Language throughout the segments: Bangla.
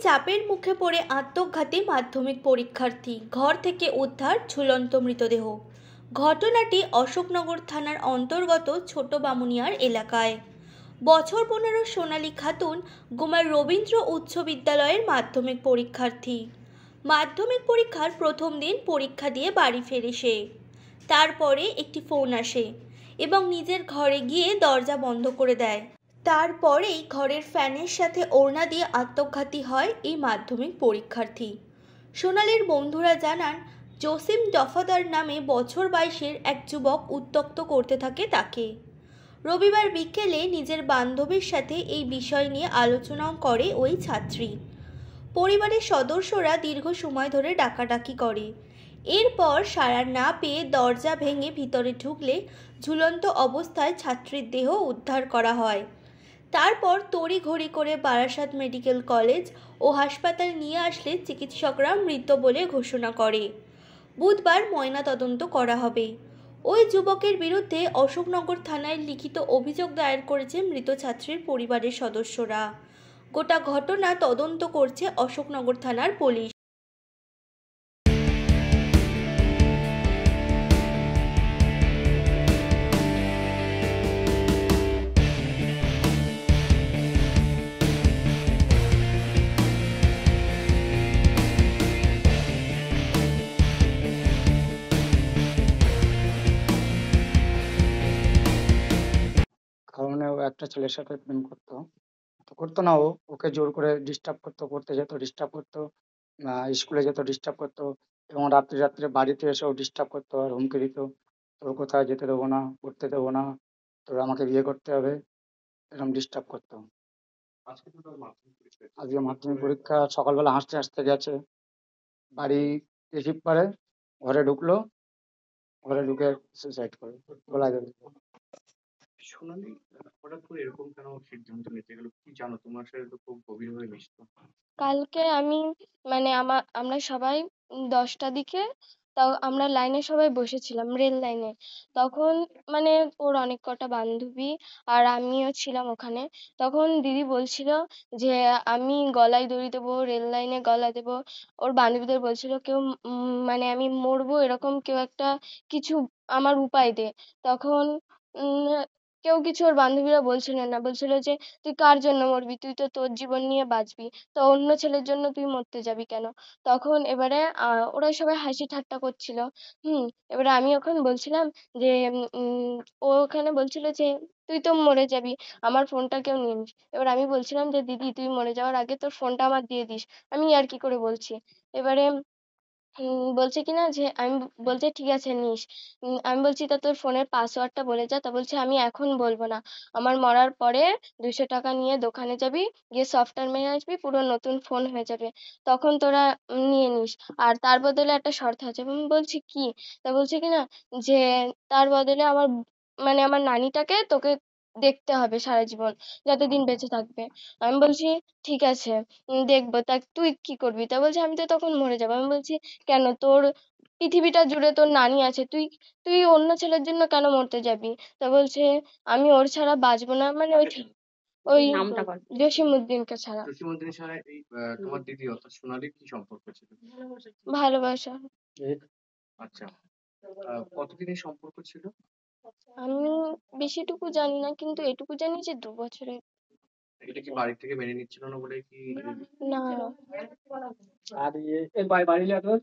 চাপের মুখে পড়ে আত্মঘাতী মাধ্যমিক পরীক্ষার্থী, ঘর থেকে উদ্ধার ঝুলন্ত মৃতদেহ। ঘটনাটি অশোকনগর থানার অন্তর্গত ছোট বামুনিয়ার এলাকায়। বছর 15 সোনালী খাতুন গুমার রবীন্দ্র উচ্চ বিদ্যালয়ের মাধ্যমিক পরীক্ষার্থী। মাধ্যমিক পরীক্ষার প্রথম দিন পরীক্ষা দিয়ে বাড়ি ফেরে সে। তারপরে একটি ফোন আসে এবং নিজের ঘরে গিয়ে দরজা বন্ধ করে দেয়। তারপরেই ঘরের ফ্যানের সাথে ওড়না দিয়ে আত্মঘাতী হয় এই মাধ্যমিক পরীক্ষার্থী। সোনালীর বন্ধুরা জানান, জসিম দফাদার নামে বছর 22-এর এক যুবক উত্ত্যক্ত করতে থাকে তাকে। রবিবার বিকেলে নিজের বান্ধবীর সাথে এই বিষয় নিয়ে আলোচনাও করে ওই ছাত্রী। পরিবারের সদস্যরা দীর্ঘ সময় ধরে ডাকাডাকি করে। এরপর সাড়া না পেয়ে দরজা ভেঙে ভিতরে ঢুকলে ঝুলন্ত অবস্থায় ছাত্রীর দেহ উদ্ধার করা হয়। তারপর তড়িঘড়ি করে বারাসাত মেডিকেল কলেজ ও হাসপাতাল নিয়ে আসলে চিকিৎসকরা মৃত বলে ঘোষণা করে। বুধবার ময়নাতদন্ত করা হবে। ওই যুবকের বিরুদ্ধে অশোকনগর থানায় লিখিত অভিযোগ দায়ের করেছে মৃত ছাত্রীর পরিবারের সদস্যরা। গোটা ঘটনা তদন্ত করছে অশোকনগর থানার পুলিশ। কারণ ও একটা ছেলের সাথে প্রেম করতো। করতো না, ওকে জোর করে ডিস্টার্ব করতো, পড়তে যেত ডিস্টার্ব করতো, স্কুলে যেত ডিস্টার্ব করতো, এবং রাত্রে রাত্রে বাড়িতে এসেও ডিস্টার্ব করতো আর হুমকি দিত, তোর কোথায় যেতে দেবো না, পড়তে দেবো না, তোর আমাকে বিয়ে করতে হবে, এরকম ডিস্টার্ব করতো। আজকে মাধ্যমিক পরীক্ষা সকালবেলা হাসতে হাসতে গেছে, বাড়ি রিসিভ করে, ঘরে ঢুকলো, ঘরে ঢুকে সুইসাইড করে গলা গেল। সোনালী হঠাৎ করে এরকম কেন সিদ্ধান্ত নিতে গেল? কি জানো, তোমার সাথে তো খুব গভীরভাবে মিশতো। কালকে আমি আমরা সবাই 10টার দিকে, তাও আমরা লাইনে সবাই বসেছিলাম রেল লাইনে। তখন ওর অনেক কটা বান্ধবী আর আমিও ছিলাম ওখানে। তখন দিদি বলছিল যে আমি গলায় দড়ি দেবো, রেল লাইনে গলা দেবো। ওর বান্ধবীদের বলছিল কেউ আমি মরবো, এরকম কেউ একটা কিছু আমার উপায় দে। তখন উম কেউ কিছু ওর বান্ধবীরা বলছিল না, বলছিল যে তুই কার জন্য মরবি, তুই তো তোর জীবন নিয়ে বাঁচবি, তো অন্য ছেলের জন্য তুই মরতে যাবি কেন? তখন এবারে ওরা সবাই হাসি ঠাট্টা করছিল। এবারে আমি ওখানে বলছিলাম যে ও ওখানে বলছিল যে তুই তো মরে যাবি, আমার ফোনটা কেউ নিয়ে নিস। এবার আমি বলছিলাম যে দিদি তুই মরে যাওয়ার আগে তোর ফোনটা আমার দিয়ে দিস, আমি ইয়ার্কি করে বলছি। এবারে বলছে কিনা যে বলছে ঠিক আছে নিস। আমি বলছি তা তোর ফোনের পাসওয়ার্ডটা বলে যা। তা বলছে আমি এখন বলবো না, আমার মরার পরে 200 টাকা নিয়ে দোকানে যাবি, গিয়ে সফটওয়্যার মেরে আসবি, পুরো নতুন ফোন হয়ে যাবে, তখন তোরা নিয়ে নিস। আর তার বদলে একটা শর্ত আছে। আমি বলছি কি? তা বলছে কিনা যে তার বদলে আমার নানিটাকে তোকে দেখতে হবে সারা জীবন, যতদিন বেঁচে থাকবে। আমি বলছি ঠিক আছে, দেখবো। তা তুই কি করবি? তা বলছে আমি তো তখন মরে যাবো। আমি বলছি কেন, তোর পৃথিবীটা জুড়ে তোর নানি আছে, তুই তুই অন্য ছেলের জন্য কেন মরতে যাবি? তা বলছে আমি ওর ছাড়া বাঁচবো না, ওই জসিমউদ্দিনকে ছাড়া। জসিমউদ্দিনের সাথে এই তোমার দিদি অর্থাৎ সোনালীর কি সম্পর্ক ছিল? ভালোবাসা। আচ্ছা, কতদিনের সম্পর্ক ছিল? আমি বেশিটুকু জানি না, কিন্তু এটুকু জানি যে 2 বছরের। এটা কি বাড়ি থেকে মেনে নিচ্ছিল না বলে কি? না, আর এর বাড়ি তোর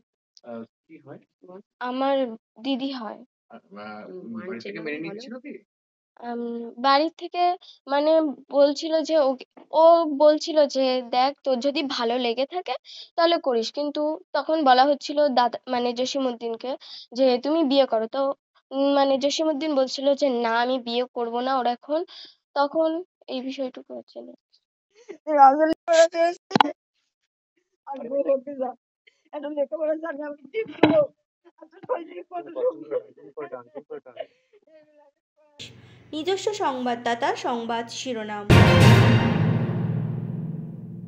কি হয়? আমার দিদি হয়। বাড়ি থেকে মেনে নিচ্ছিল কি? বাড়ি থেকে বলছিল যে ও বলছিল যে দেখ তোর যদি ভালো লেগে থাকে তাহলে করিস, কিন্তু তখন বলা হচ্ছিল দাদা জসিমউদ্দিনকে যে তুমি বিয়ে করো। তো জসিমউদ্দিন বলছিল যে না আমি বিয়ে করব না ওর এখন। তখন এই বিষয়টুকু হচ্ছিল। নিজস্ব সংবাদদাতা সংবাদ শিরোনাম।